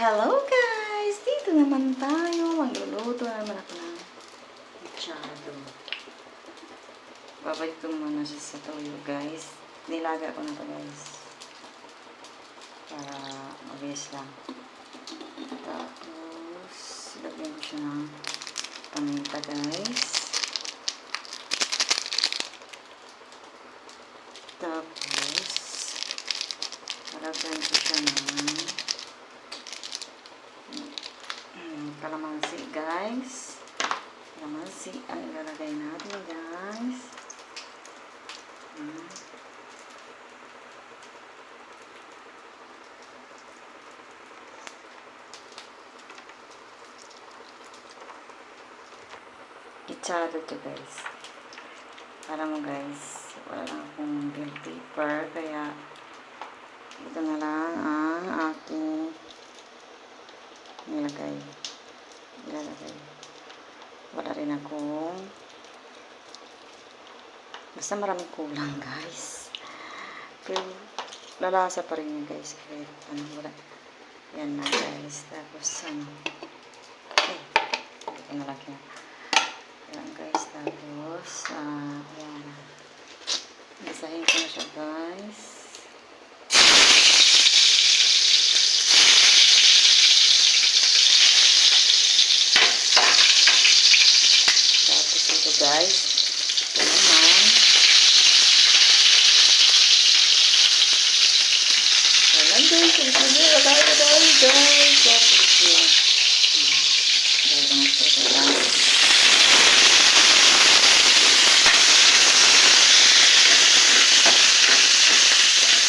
Hello guys! Dito naman tayo. Magluluto naman ako ng mechado. Babalik ko muna siya sa toyo guys. Nilaga ko na to guys. Para mabilis lang. Tapos, lagyan ko siya ng paminta guys. Tapos, lagyan ko siya ng kalamansi guys. Kalamansi ang ilalagay natin guys. Mechado to guys. Alam mo guys, wala lang akong bill paper kaya ito na lang ang aking ilalagay. Wala rin akong basta maraming kulang guys, pero lalasa pa rin yun guys kahit ano, wala. Yan na guys. Tapos hindi ko nalagyan yan guys. Tapos yan, basahin ko na siya guys. Guys, ito naman. Ayan guys, tayo guys. Tapos yun. Dahil ko na ito guys.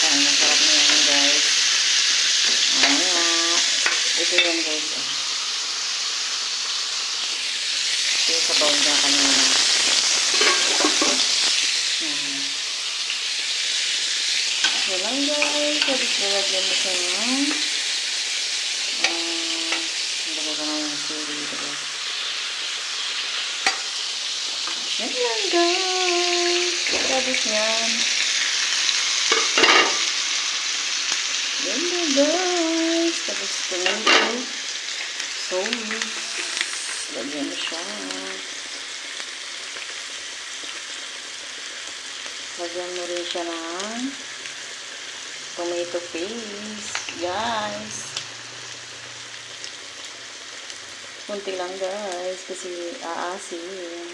Ayan, masarap na yan guys. Ayan. Ito yan guys. Ito yung sabaw niya kanina. Walang guys, tapos nalagyan mo siya ng nalagyan ko na yung sili dito guys. Yan lang guys. Tapos yan. Yan lang guys. Tapos tomato sauce. Lagyan mo siya. Lagyan mo rin siya ng tomato paste, guys. Kunti lang guys, kasi aasin.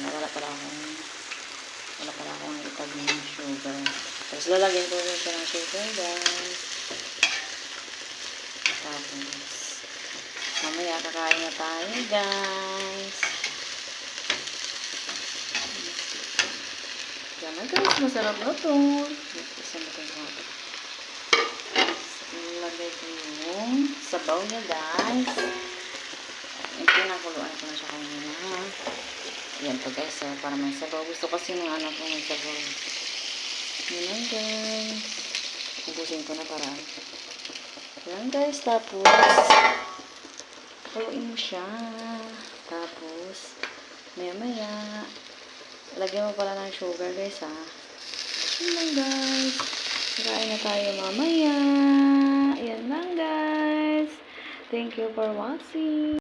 Wala pala akong itag ng sugar. Tapos lalagyan ko rin siya ng sugar guys. Tapos mamaya kakain na tayo guys. Yan na guys, masarap na ito. Isa na ito. Ilagay ko yung sabaw niya guys. Pinakuluan ko na siya kanina. Yan to guys, para may sabaw. Gusto kasi ng anak ko may sabaw. Yan lang guys. Ubusin ko na para. Yan guys, tapos haluin mo siya. Tapos maya lagyan mo pala ng sugar guys ha. Yan lang guys. Kain na tayo mamaya. Yan lang guys. Thank you for watching.